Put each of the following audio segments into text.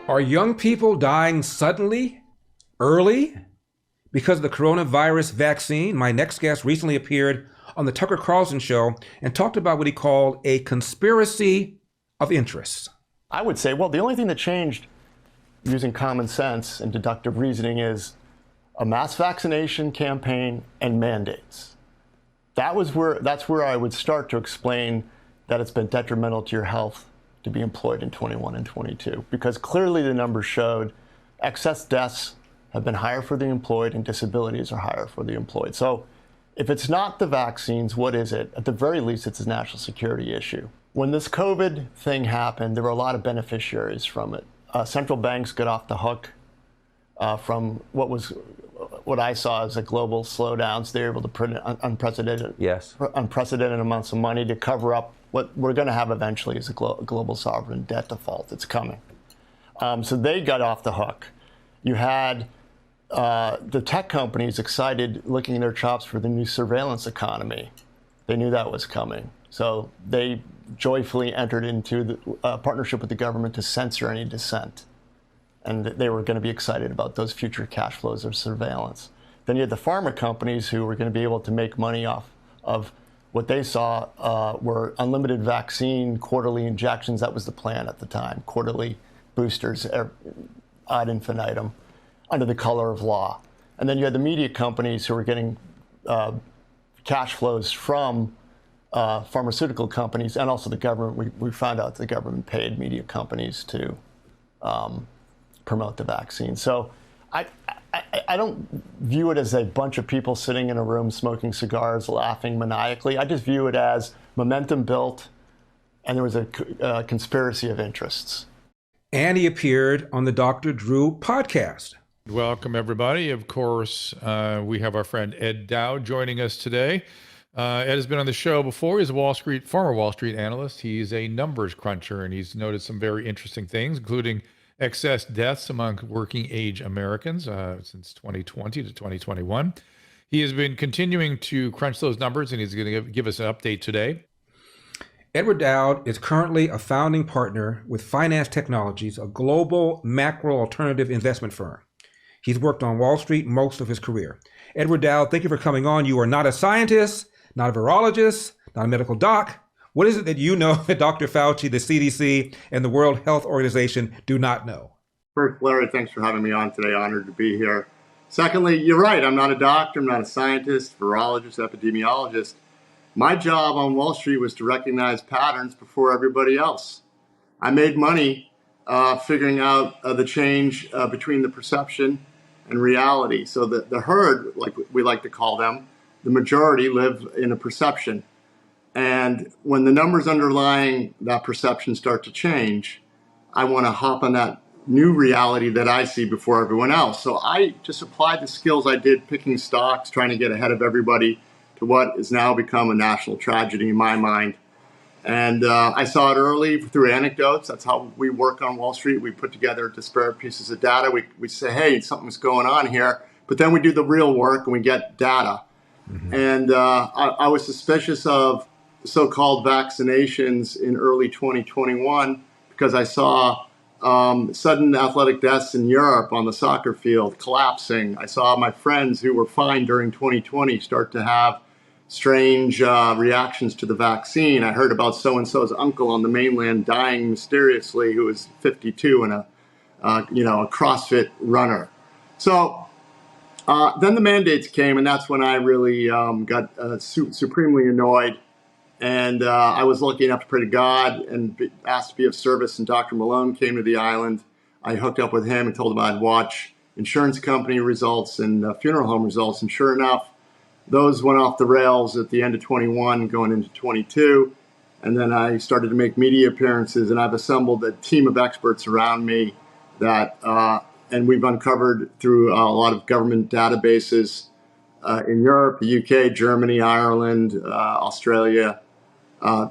Are young people dying suddenly, early, because of the coronavirus vaccine? My next guest recently appeared on the Tucker Carlson show and talked about what he called a conspiracy of interests. I would say, well, the only thing that changed using common sense and deductive reasoning is a mass vaccination campaign and mandates. That's where I would start to explain that it's been detrimental to your health to be employed in 21 and 22, because clearly the numbers showed excess deaths have been higher for the employed and disabilities are higher for the employed. So if it's not the vaccines, what is it? At the very least, it's a national security issue. When this COVID thing happened, there were a lot of beneficiaries from it. Central banks got off the hook from what I saw as a global slowdown. So they were able to print unprecedented amounts of money to cover up what we're going to have eventually is a global sovereign debt default. It's coming. So they got off the hook. You had the tech companies excited, licking their chops for the new surveillance economy. They knew that was coming. So they joyfully entered into the partnership with the government to censor any dissent. And they were going to be excited about those future cash flows of surveillance. Then you had the pharma companies who were going to be able to make money off of what they saw were unlimited vaccine, quarterly injections. That was the plan at the time, quarterly boosters ad infinitum under the color of law. And then you had the media companies who were getting cash flows from pharmaceutical companies and also the government. We found out the government paid media companies to promote the vaccine. So I don't view it as a bunch of people sitting in a room smoking cigars, laughing maniacally. I just view it as momentum built, and there was a conspiracy of interests. And he appeared on the Dr. Drew podcast. Welcome, everybody. Of course, we have our friend Ed Dowd joining us today. Ed has been on the show before. He's a former Wall Street analyst. He's a numbers cruncher, and he's noted some very interesting things, including excess deaths among working age Americans since 2020 to 2021. He has been continuing to crunch those numbers, and he's going to give us an update today. Edward Dowd is currently a founding partner with Finance Technologies, a global macro alternative investment firm. He's worked on Wall Street most of his career. Edward Dowd, thank you for coming on. You are not a scientist, not a virologist, not a medical doc. What is it that you know that Dr. Fauci, the CDC, and the World Health Organization do not know? First, Larry, thanks for having me on today. Honored to be here. Secondly, you're right. I'm not a doctor. I'm not a scientist, virologist, epidemiologist. My job on Wall Street was to recognize patterns before everybody else. I made money figuring out the change between the perception and reality. So the herd, like we like to call them, the majority live in a perception. And when the numbers underlying that perception start to change, I want to hop on that new reality that I see before everyone else. So I just applied the skills I did picking stocks, trying to get ahead of everybody to what has now become a national tragedy in my mind. And I saw it early through anecdotes. That's how we work on Wall Street. We put together disparate pieces of data. We say, hey, something's going on here. But then we do the real work and we get data. Mm-hmm. And I was suspicious of so-called vaccinations in early 2021 because I saw sudden athletic deaths in Europe on the soccer field collapsing. I saw my friends who were fine during 2020 start to have strange reactions to the vaccine. I heard about so-and-so's uncle on the mainland dying mysteriously who was 52 and a CrossFit runner. So then the mandates came, and that's when I really got supremely annoyed. And I was lucky enough to pray to God and asked to be of service. And Dr. Malone came to the island. I hooked up with him and told him I'd watch insurance company results and funeral home results. And sure enough, those went off the rails at the end of 21, going into 22. And then I started to make media appearances. And I've assembled a team of experts around me that, and we've uncovered through a lot of government databases in Europe, the UK, Germany, Ireland, Australia,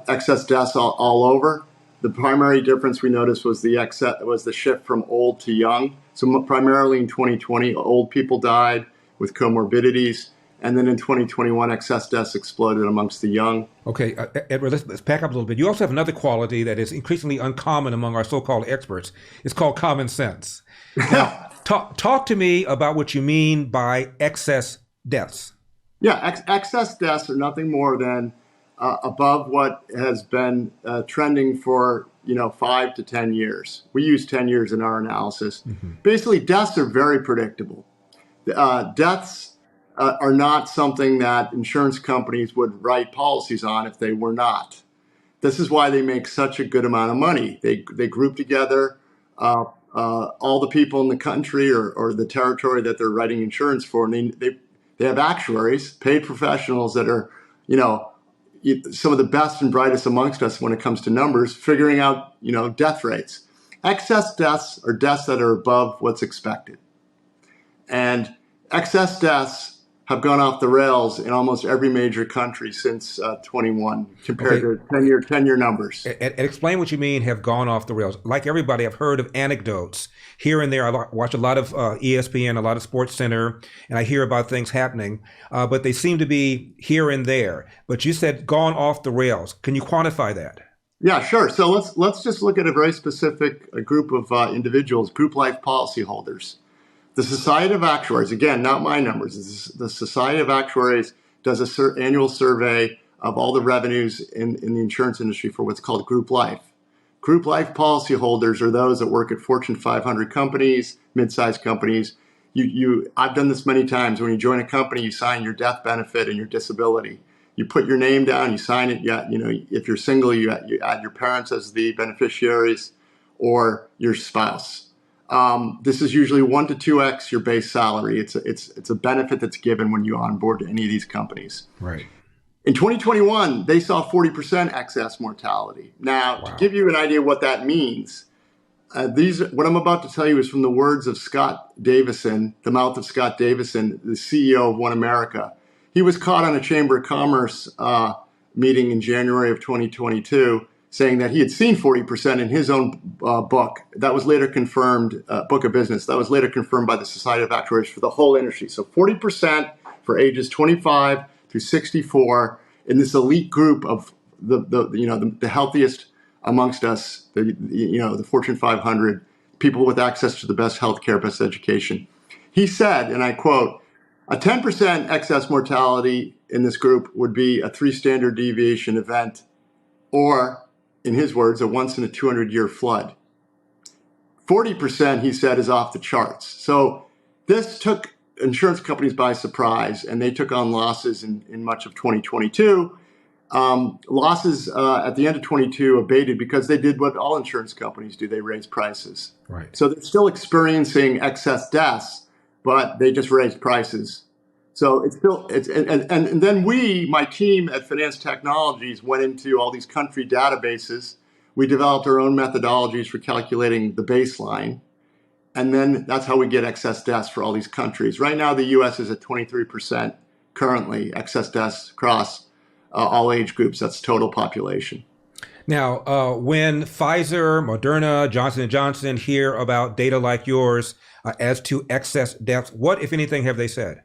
excess deaths all over. The primary difference we noticed was the shift from old to young. So primarily in 2020, old people died with comorbidities, And then in 2021, excess deaths exploded amongst the young. Okay, Edward, let's back up a little bit. You also have another quality that is increasingly uncommon among our so-called experts. It's called common sense. Now, talk to me about what you mean by excess deaths. Yeah, excess deaths are nothing more than above what has been trending for 5 to 10 years. We use 10 years in our analysis. Mm-hmm. Basically, deaths are very predictable. Deaths are not something that insurance companies would write policies on if they were not. This is why they make such a good amount of money. They group together all the people in the country or the territory that they're writing insurance for, and they have actuaries, paid professionals that are, some of the best and brightest amongst us when it comes to numbers, figuring out, death rates. Excess deaths are deaths that are above what's expected. And excess deaths have gone off the rails in almost every major country since 21 compared to 10-year numbers. And explain what you mean have gone off the rails. Like everybody, I've heard of anecdotes here and there. I watch a lot of ESPN, a lot of Sports Center, and I hear about things happening, but they seem to be here and there. But you said gone off the rails. Can you quantify that? Yeah, sure. So let's just look at a very specific group of individuals, group life policyholders. The Society of Actuaries, again, not my numbers, the Society of Actuaries does an annual survey of all the revenues in the insurance industry for what's called group life. Group life policyholders are those that work at Fortune 500 companies, mid-sized companies. I've done this many times. When you join a company, you sign your death benefit and your disability. You put your name down, you sign it. If you're single, you add your parents as the beneficiaries or your spouse. This is usually 1 to 2x your base salary. It's a benefit that's given when you onboard to any of these companies. Right. In 2021, they saw 40% excess mortality. Now, to give you an idea what that means, what I'm about to tell you is from the words of Scott Davison, the mouth of Scott Davison, the CEO of One America. He was caught on a Chamber of Commerce meeting in January of 2022, saying that he had seen 40% in his own book. That was later confirmed, book of business. That was later confirmed by the Society of Actuaries for the whole industry. So 40% for ages 25 through 64 in this elite group of the healthiest amongst us, the Fortune 500, people with access to the best healthcare, best education. He said, and I quote, a 10% excess mortality in this group would be a 3 standard deviation event, or, in his words, a once in a 200-year flood. 40%, he said, is off the charts. So this took insurance companies by surprise, and they took on losses in much of 2022. Losses at the end of 22 abated because they did what all insurance companies do. They raise prices. Right. So they're still experiencing excess deaths, but they just raised prices. So and then my team at Finance Technologies went into all these country databases. We developed our own methodologies for calculating the baseline. And then that's how we get excess deaths for all these countries. Right now, the U.S. is at 23% currently, excess deaths across all age groups. That's total population. Now, when Pfizer, Moderna, Johnson & Johnson hear about data like yours as to excess deaths, what, if anything, have they said?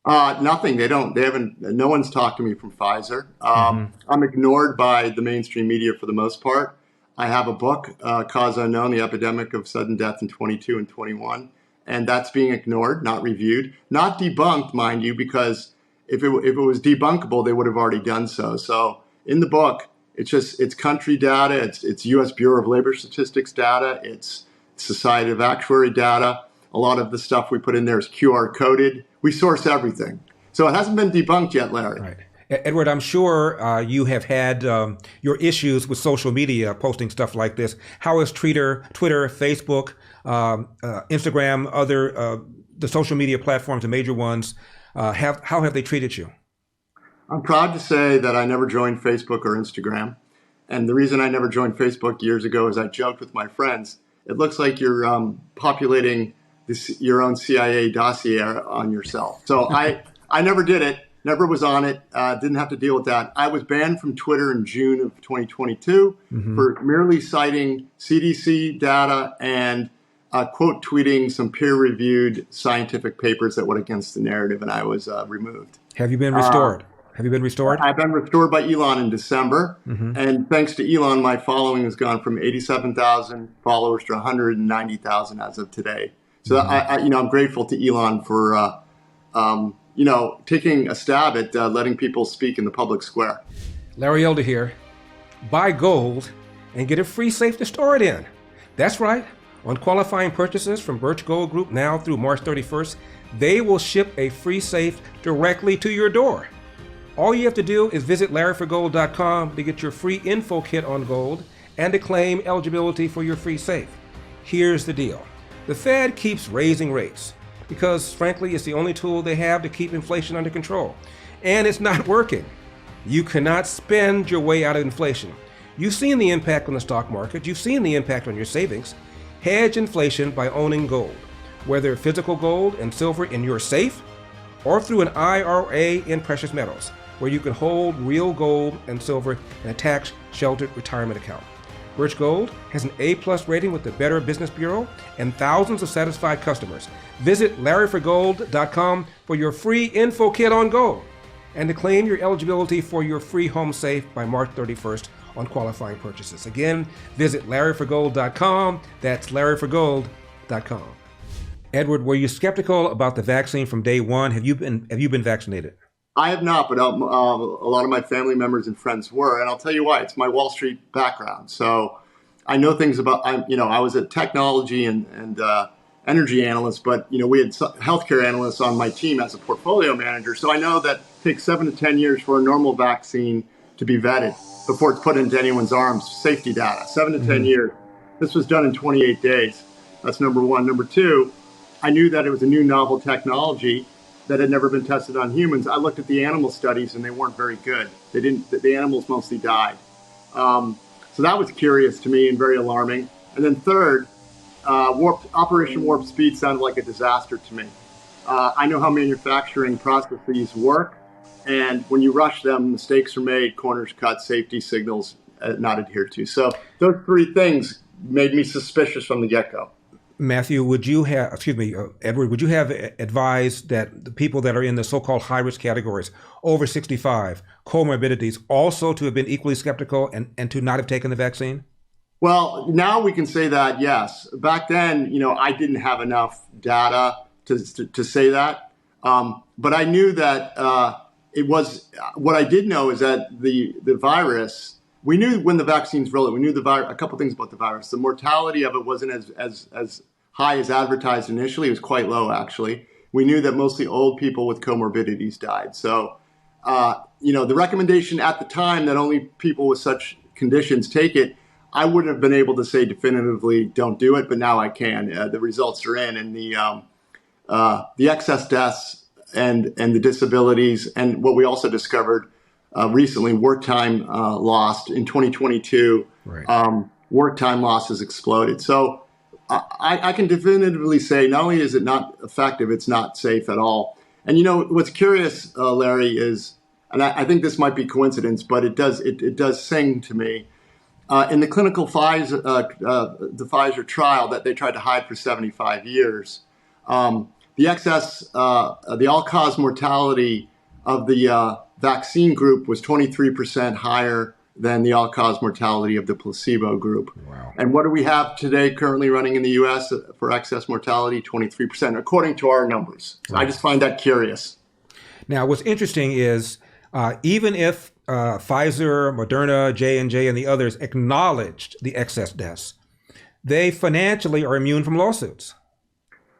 Nothing. They haven't. No one's talked to me from Pfizer. I'm ignored by the mainstream media for the most part. I have a book, Cause Unknown, The Epidemic of Sudden Death in 22 and 21, and that's being ignored, not reviewed, not debunked, mind you, because if it was debunkable, they would have already done so. So in the book, it's country data, it's U.S. Bureau of Labor Statistics data, it's Society of Actuary data. A lot of the stuff we put in there is QR coded. We source everything. So it hasn't been debunked yet, Larry. Right. Edward, I'm sure you have had your issues with social media posting stuff like this. How is Twitter, Facebook, Instagram, other the social media platforms, the major ones, how have they treated you? I'm proud to say that I never joined Facebook or Instagram. And the reason I never joined Facebook years ago is I joked with my friends, it looks like you're populating your own CIA dossier on yourself. So I never did it, never was on it, didn't have to deal with that. I was banned from Twitter in June of 2022 for merely citing CDC data and quote tweeting some peer-reviewed scientific papers that went against the narrative, and I was removed. Have you been restored? Have you been restored? I've been restored by Elon in December, and thanks to Elon, my following has gone from 87,000 followers to 190,000 as of today. So I'm grateful to Elon for taking a stab at letting people speak in the public square. Larry Elder here. Buy gold and get a free safe to store it in. That's right. On qualifying purchases from Birch Gold Group now through March 31st, they will ship a free safe directly to your door. All you have to do is visit larryforgold.com to get your free info kit on gold and to claim eligibility for your free safe. Here's the deal. The Fed keeps raising rates because, frankly, it's the only tool they have to keep inflation under control. And it's not working. You cannot spend your way out of inflation. You've seen the impact on the stock market. You've seen the impact on your savings. Hedge inflation by owning gold, whether physical gold and silver in your safe or through an IRA in precious metals, where you can hold real gold and silver in a tax-sheltered retirement account. Birch Gold has an A+ rating with the Better Business Bureau and thousands of satisfied customers. Visit larryforgold.com for your free info kit on gold and to claim your eligibility for your free home safe by March 31st on qualifying purchases. Again, visit larryforgold.com. That's larryforgold.com. Edward, were you skeptical about the vaccine from day one? Have you been vaccinated? I have not, but a lot of my family members and friends were, and I'll tell you why. It's my Wall Street background, so I know things about. I was a technology and energy analyst, but we had healthcare analysts on my team as a portfolio manager, so I know that it takes 7 to 10 years for a normal vaccine to be vetted before it's put into anyone's arms. Safety data, 7 to 10 years. This was done in 28 days. That's number one. Number two, I knew that it was a new novel technology that had never been tested on humans. I looked at the animal studies and they weren't very good. The animals mostly died. So that was curious to me and very alarming. And then third, Operation Warp Speed sounded like a disaster to me. I know how manufacturing processes work, and when you rush them, mistakes are made, corners cut, safety signals not adhered to. So those three things made me suspicious from the get-go. Matthew, Edward, would you have advised that the people that are in the so-called high-risk categories, over 65, comorbidities, also to have been equally skeptical and to not have taken the vaccine? Well, now we can say that, yes. Back then, I didn't have enough data to say that. But I knew that it was, what I did know is that the virus, we knew when the vaccine's rolled, we knew a couple things about the virus. The mortality of it wasn't as high as advertised initially. It was quite low, actually. We knew that mostly old people with comorbidities died. So, the recommendation at the time that only people with such conditions take it, I wouldn't have been able to say definitively don't do it, but now I can. The results are in, and the excess deaths and the disabilities, and what we also discovered recently, work time lost in 2022. Right. Work time loss has exploded. So I can definitively say not only is it not effective, it's not safe at all. And what's curious, Larry, is, and I think this might be coincidence, but it does sing to me. In the clinical the Pfizer trial that they tried to hide for 75 years, the all-cause mortality of the vaccine group was 23% higher than the all-cause mortality of the placebo group. Wow. And what do we have today currently running in the U.S. for excess mortality? 23%, according to our numbers. Right. I just find that curious. Now, what's interesting is even if Pfizer, Moderna, J&J, and the others acknowledged the excess deaths, they financially are immune from lawsuits.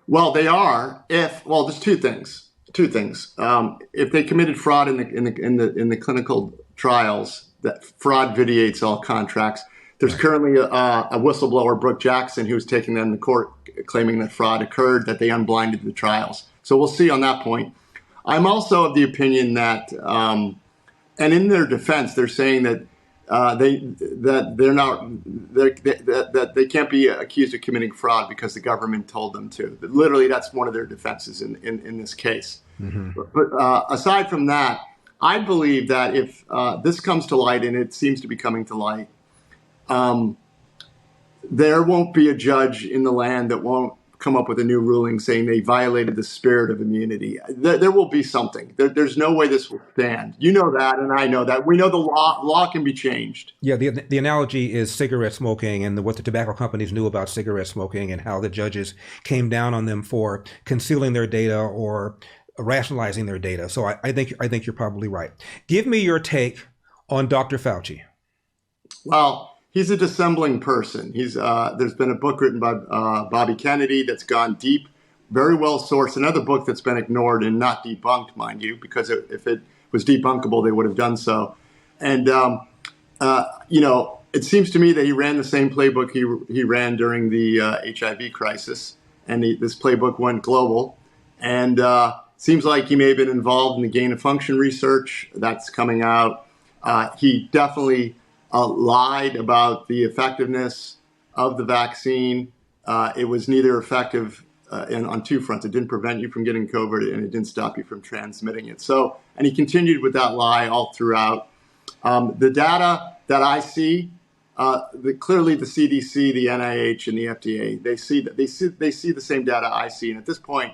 Well, they are. There's two things. If they committed fraud in the clinical trials, that fraud vitiates all contracts. There's currently a whistleblower, Brooke Jackson, who's taking them to court, claiming that fraud occurred, that they unblinded the trials. So we'll see on that point. I'm also of the opinion that, and in their defense, they're saying that they can't be accused of committing fraud because the government told them to. Literally, that's one of their defenses in this case. Mm-hmm. But aside from that, I believe that if this comes to light, and it seems to be coming to light, there won't be a judge in the land that won't come up with a new ruling saying they violated the spirit of immunity. There will be something. There's no way this will stand. You know that, and I know that. We know the law can be changed. Yeah, the analogy is cigarette smoking and what the tobacco companies knew about cigarette smoking and how the judges came down on them for concealing their data or rationalizing their data. So I think you're probably right. Give me your take on Dr. Fauci. Well, he's a dissembling person. There's been a book written by Bobby Kennedy that's gone deep, very well sourced. Another book that's been ignored and not debunked, mind you, because if it was debunkable, they would have done so. And it seems to me that he ran the same playbook he ran during the HIV crisis, and this playbook went global. And seems like he may have been involved in the gain of function research that's coming out. He definitely lied about the effectiveness of the vaccine. It was neither effective on two fronts. It didn't prevent you from getting COVID, and it didn't stop you from transmitting it. And he continued with that lie all throughout. The data that I see, clearly the CDC, the NIH, and the FDA, they see the same data I see. And at this point,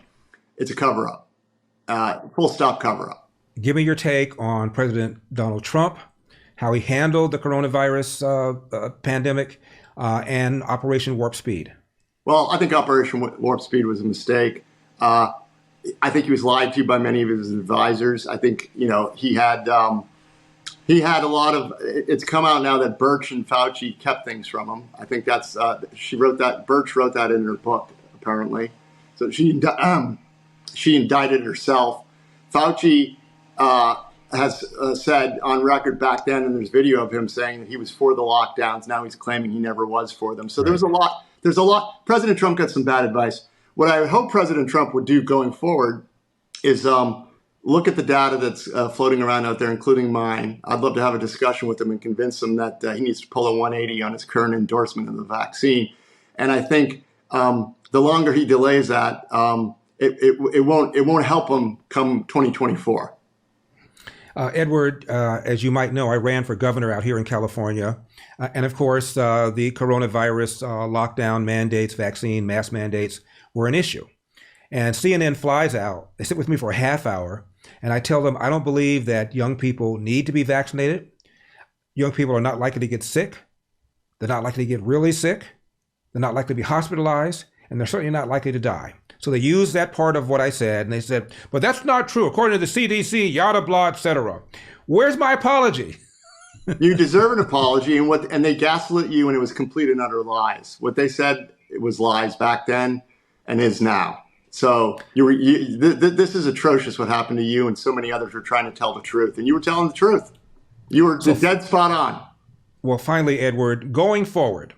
it's a cover-up, full stop cover-up. Give me your take on President Donald Trump, how he handled the coronavirus pandemic and Operation Warp Speed. Well, I think Operation Warp Speed was a mistake. I think he was lied to by many of his advisors. I think, he had a lot of, it's come out now that Birch and Fauci kept things from him. I think that's, Birch wrote that in her book, apparently. So she indicted herself. Fauci has said on record back then, and there's video of him saying that he was for the lockdowns. Now he's claiming he never was for them. So there's a lot. President Trump got some bad advice. What I hope President Trump would do going forward is look at the data that's floating around out there, including mine. I'd love to have a discussion with him and convince him that he needs to pull a 180 on his current endorsement of the vaccine. And I think the longer he delays that, it won't help him come 2024. Edward, as you might know, I ran for governor out here in California. And of course, the coronavirus lockdown mandates, vaccine, mask mandates were an issue. And CNN flies out. They sit with me for a half hour. And I tell them, I don't believe that young people need to be vaccinated. Young people are not likely to get sick. They're not likely to get really sick. They're not likely to be hospitalized. And they're certainly not likely to die. So they used that part of what I said, and they said, but that's not true. According to the CDC, yada, blah, etc. Where's my apology? You deserve an apology, and they gaslit you, and it was complete and utter lies. What they said, it was lies back then and is now. So this is atrocious what happened to you, and so many others were trying to tell the truth, and you were telling the truth. You were dead spot on. Well, finally, Edward, going forward,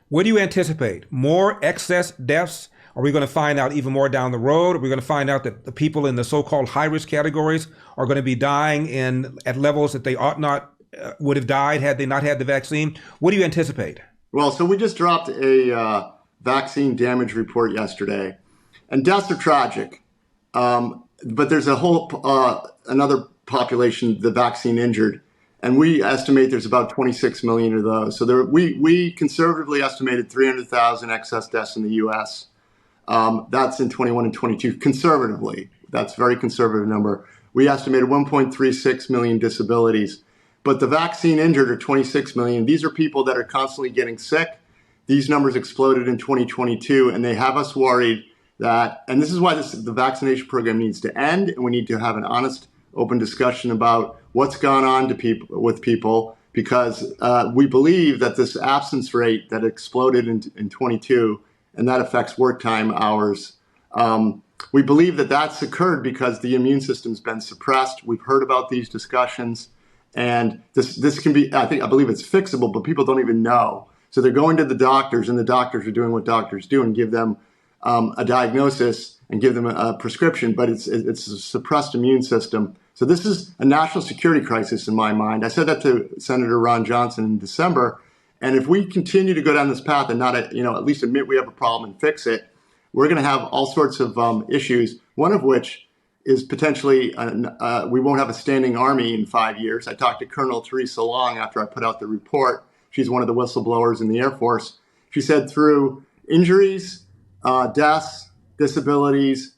what do you anticipate? More excess deaths? Are we going to find out even more down the road? Are we going to find out that the people in the so-called high-risk categories are going to be dying at levels that they ought not would have died had they not had the vaccine? What do you anticipate? Well, so we just dropped a vaccine damage report yesterday, and deaths are tragic. But there's a whole another population, the vaccine injured, and we estimate there's about 26 million of those. So we conservatively estimated 300,000 excess deaths in the U.S. That's in 21 and 22, conservatively. That's a very conservative number. We estimated 1.36 million disabilities. But the vaccine injured are 26 million. These are people that are constantly getting sick. These numbers exploded in 2022, and they have us worried that, and this is why the vaccination program needs to end, and we need to have an honest, open discussion about what's gone on with people, because we believe that this absence rate that exploded in 22, and that affects work time hours. We believe that that's occurred because the immune system's been suppressed. We've heard about these discussions, and this can be, I believe it's fixable, but people don't even know. So they're going to the doctors, and the doctors are doing what doctors do and give them a diagnosis and give them a prescription, but it's a suppressed immune system. So this is a national security crisis in my mind. I said that to Senator Ron Johnson in December. And if we continue to go down this path and not, at least admit we have a problem and fix it, we're going to have all sorts of issues. One of which is potentially we won't have a standing army in 5 years. I talked to Colonel Teresa Long after I put out the report. She's one of the whistleblowers in the Air Force. She said through injuries, deaths, disabilities,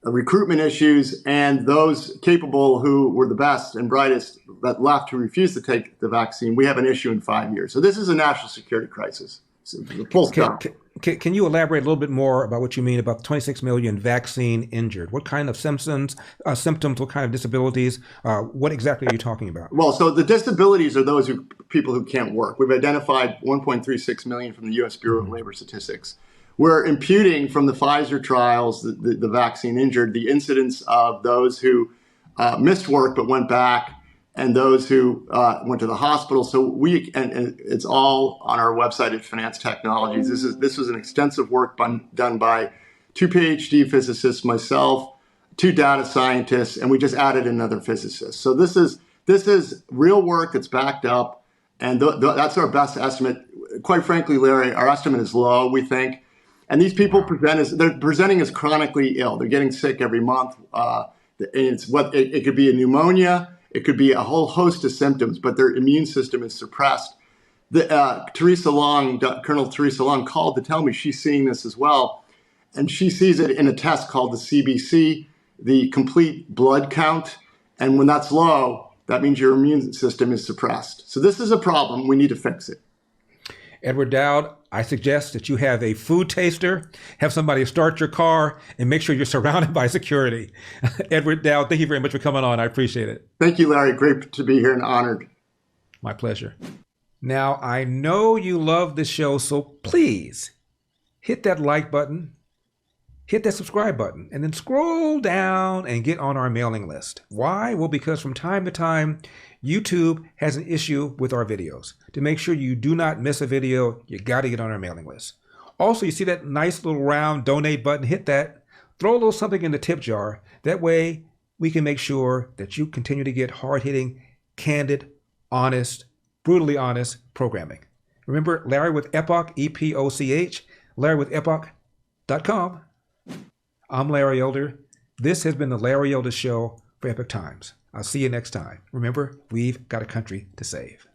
recruitment issues, and those capable who were the best and brightest that left who refused to take the vaccine, we have an issue in 5 years. So this is a national security crisis. So full stop. Can you elaborate a little bit more about what you mean about 26 million vaccine injured? What kind of symptoms, what kind of disabilities, what exactly are you talking about? Well, so the disabilities are those people who can't work. We've identified 1.36 million from the U.S. Bureau of Labor Statistics. We're imputing from the Pfizer trials, the vaccine injured, the incidence of those who missed work but went back, and those who went to the hospital. So and it's all on our website at Finance Technologies. This was an extensive work done by 2 PhD physicists, myself, 2 data scientists, and we just added another physicist. So this is real work that's backed up, and that's our best estimate. Quite frankly, Larry, our estimate is low, we think. And these people they're presenting as chronically ill. They're getting sick every month. It could be a pneumonia. It could be a whole host of symptoms, but their immune system is suppressed. Colonel Teresa Long called to tell me she's seeing this as well. And she sees it in a test called the CBC, the complete blood count. And when that's low, that means your immune system is suppressed. So this is a problem. We need to fix it. Edward Dowd, I suggest that you have a food taster, have somebody start your car, and make sure you're surrounded by security. Edward Dowd, thank you very much for coming on. I appreciate it. Thank you, Larry. Great to be here and honored. My pleasure. Now, I know you love this show, so please hit that like button, hit that subscribe button, and then scroll down and get on our mailing list. Why? Well, because from time to time, YouTube has an issue with our videos. To make sure you do not miss a video, you got to get on our mailing list. Also, you see that nice little round donate button, hit that. Throw a little something in the tip jar. That way, we can make sure that you continue to get hard-hitting, candid, honest, brutally honest programming. Remember, Larry with Epoch, E-P-O-C-H, LarryWithEpoch.com. I'm Larry Elder. This has been the Larry Elder Show for Epoch Times. I'll see you next time. Remember, we've got a country to save.